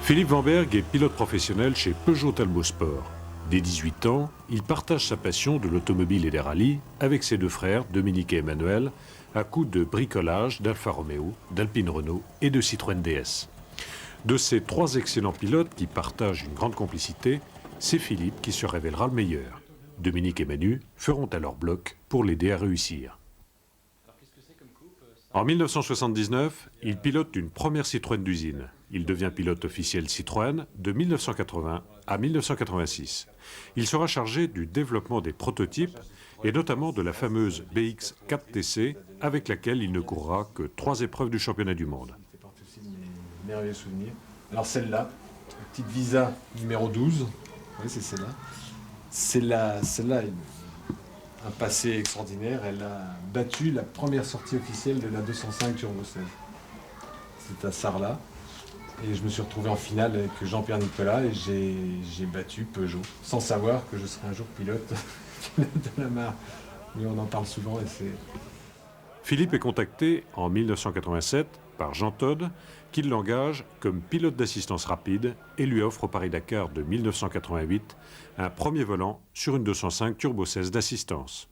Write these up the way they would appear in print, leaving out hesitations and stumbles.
Philippe Vanberg est pilote professionnel chez Peugeot Talbot Sport. Dès 18 ans, il partage sa passion de l'automobile et des rallyes avec ses deux frères, Dominique et Emmanuel, à coups de bricolage d'Alfa Romeo, d'Alpine Renault et de Citroën DS. De ces trois excellents pilotes qui partagent une grande complicité, c'est Philippe qui se révélera le meilleur. Dominique et Manu feront alors bloc pour l'aider à réussir. En 1979, il pilote une première Citroën d'usine. Il devient pilote officiel Citroën de 1980 à 1986. Il sera chargé du développement des prototypes et notamment de la fameuse BX 4TC avec laquelle il ne courra que 3 épreuves du championnat du monde. Ça fait partie aussi de mes merveilleux souvenirs. Alors celle-là, la petite Visa numéro 12, oui c'est celle-là. Celle-là a un passé extraordinaire. Elle a battu la première sortie officielle de la 205 Turbo 16. C'est à Sarlat. Et je me suis retrouvé en finale avec Jean-Pierre Nicolas et j'ai battu Peugeot, sans savoir que je serais un jour pilote de la marque. Mais on en parle souvent et c'est... Philippe est contacté en 1987 par Jean Todt, qui l'engage comme pilote d'assistance rapide et lui offre au Paris-Dakar de 1988 un premier volant sur une 205 Turbo 16 d'assistance.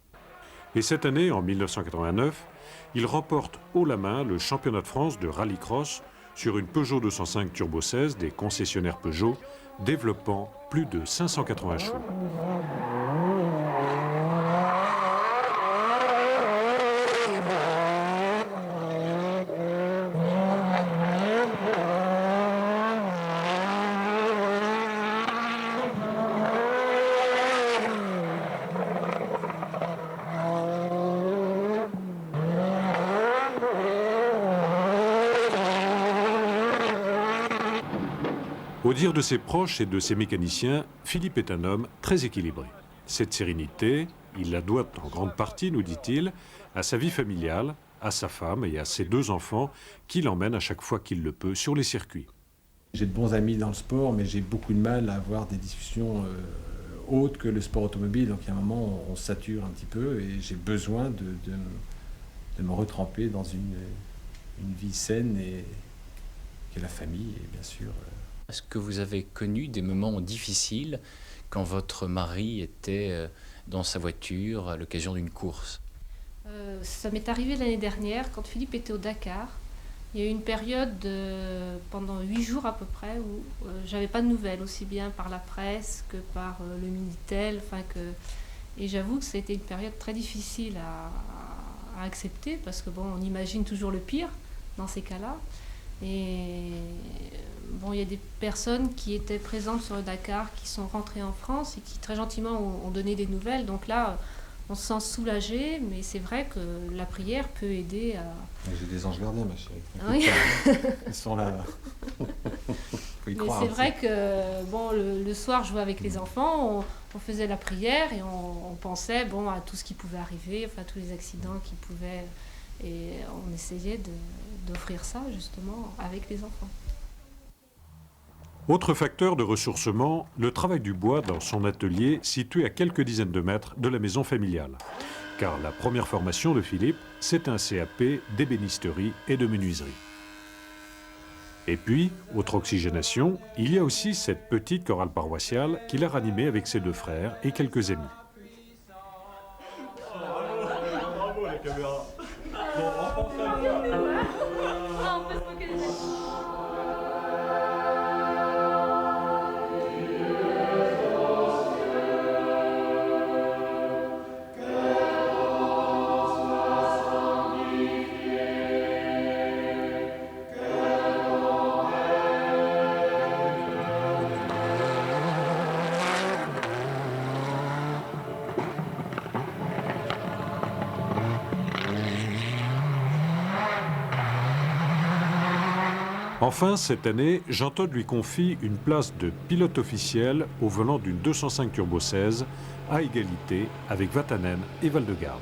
Et cette année, en 1989, il remporte haut la main le championnat de France de rallycross sur une Peugeot 205 Turbo 16 des concessionnaires Peugeot, développant plus de 580 chevaux. Au dire de ses proches et de ses mécaniciens, Philippe est un homme très équilibré. Cette sérénité, il la doit en grande partie, nous dit-il, à sa vie familiale, à sa femme et à ses 2 enfants qui l'emmènent à chaque fois qu'il le peut sur les circuits. J'ai de bons amis dans le sport, mais j'ai beaucoup de mal à avoir des discussions autres que le sport automobile. Donc il y a un moment, on sature un petit peu et j'ai besoin de me retremper dans une vie saine et la famille, et bien sûr... Est-ce que vous avez connu des moments difficiles quand votre mari était dans sa voiture à l'occasion d'une course? Ça m'est arrivé l'année dernière, quand Philippe était au Dakar. Il y a eu une période pendant 8 jours à peu près où j'avais pas de nouvelles, aussi bien par la presse que par le Minitel. Et j'avoue que ça a été une période très difficile à accepter parce que bon, on imagine toujours le pire dans ces cas-là. Et bon, il y a des personnes qui étaient présentes sur le Dakar, qui sont rentrées en France et qui très gentiment ont donné des nouvelles. Donc là, on se sent soulagé, mais c'est vrai que la prière peut aider à... J'ai des anges gardiens, ma chérie. Oui. Ils sont là. Mais c'est vrai que bon, le soir, je jouais avec les enfants, on faisait la prière et on pensait bon, à tout ce qui pouvait arriver, enfin tous les accidents qui pouvaient... Et on essayait d'offrir ça justement avec les enfants. Autre facteur de ressourcement, le travail du bois dans son atelier situé à quelques dizaines de mètres de la maison familiale. Car la première formation de Philippe, c'est un CAP d'ébénisterie et de menuiserie. Et puis, autre oxygénation, il y a aussi cette petite chorale paroissiale qu'il a ranimée avec ses 2 frères et quelques amis. Bravo la caméra. Enfin, cette année, Jean Todt lui confie une place de pilote officiel au volant d'une 205 Turbo 16 à égalité avec Vatanen et Val-de-Garde.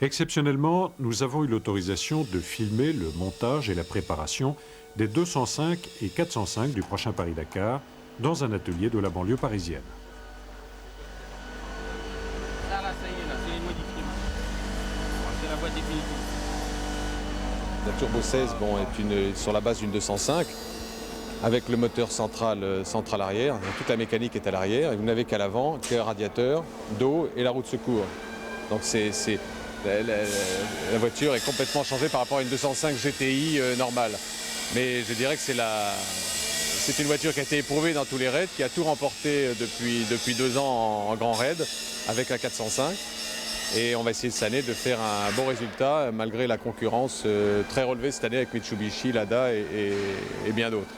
Exceptionnellement, nous avons eu l'autorisation de filmer le montage et la préparation des 205 et 405 du prochain Paris-Dakar dans un atelier de la banlieue parisienne. Ça là, ça y est, là, c'est modifié. C'est la voie définitive. La Turbo 16 est sur la base d'une 205 avec le moteur central arrière. Toute la mécanique est à l'arrière et vous n'avez qu'à l'avant qu'un radiateur, dos et la roue de secours. Donc la voiture est complètement changée par rapport à une 205 GTI normale. Mais je dirais que c'est une voiture qui a été éprouvée dans tous les raids, qui a tout remporté depuis 2 ans en grand raid avec un 405. Et on va essayer cette année de faire un bon résultat malgré la concurrence très relevée cette année avec Mitsubishi, Lada et bien d'autres.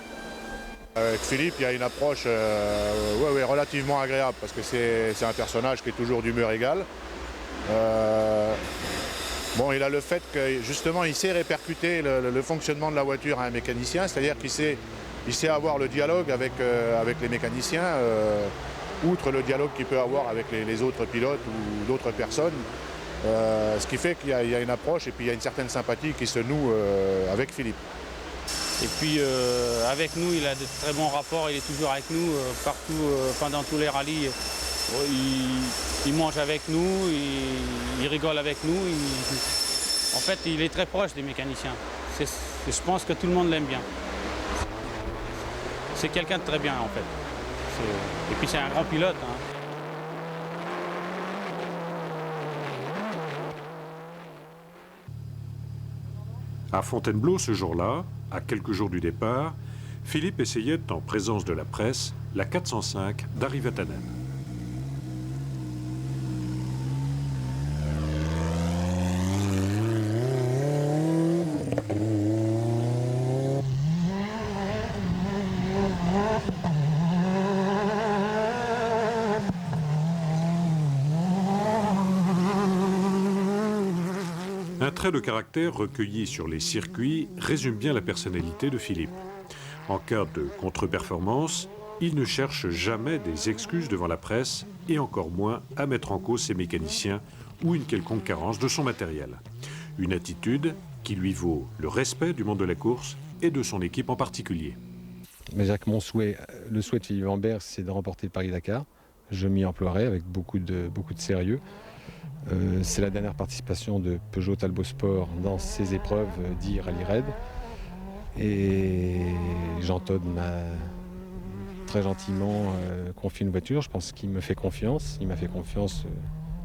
Avec Philippe, il y a une approche relativement agréable parce que c'est un personnage qui est toujours d'humeur égale. Il a le fait que justement il sait répercuter le fonctionnement de la voiture à un mécanicien, c'est-à-dire qu'il sait avoir le dialogue avec les mécaniciens, outre le dialogue qu'il peut avoir avec les autres pilotes ou d'autres personnes. Ce qui fait qu'il y a une approche et puis il y a une certaine sympathie qui se noue avec Philippe. Et puis avec nous, il a de très bons rapports, il est toujours avec nous partout, pendant tous les rallyes. Il mange avec nous, il rigole avec nous. En fait, il est très proche des mécaniciens. Je pense que tout le monde l'aime bien. C'est quelqu'un de très bien en fait. Et puis c'est un grand pilote. À Fontainebleau, ce jour-là, à quelques jours du départ, Philippe essayait, en présence de la presse, la 405 d'Harry Vatanen. Un trait de caractère recueilli sur les circuits résume bien la personnalité de Philippe. En cas de contre-performance, il ne cherche jamais des excuses devant la presse et encore moins à mettre en cause ses mécaniciens ou une quelconque carence de son matériel. Une attitude qui lui vaut le respect du monde de la course et de son équipe en particulier. Mon souhait, le souhait de Philippe Lambert, c'est de remporter le Paris-Dakar. Je m'y emploierai avec beaucoup de sérieux. C'est la dernière participation de Peugeot Talbot Sport dans ces épreuves d'e-Rally Raid. Et Jean Todt m'a très gentiment confié une voiture. Je pense qu'il me fait confiance. Il m'a fait confiance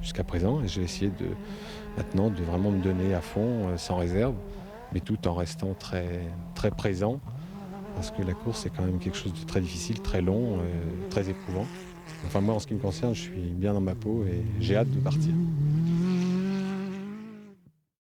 jusqu'à présent. Et je vais essayer maintenant de vraiment me donner à fond, sans réserve, mais tout en restant très, très présent. Parce que la course, c'est quand même quelque chose de très difficile, très long, très éprouvant. Enfin, moi, en ce qui me concerne, je suis bien dans ma peau et j'ai hâte de partir.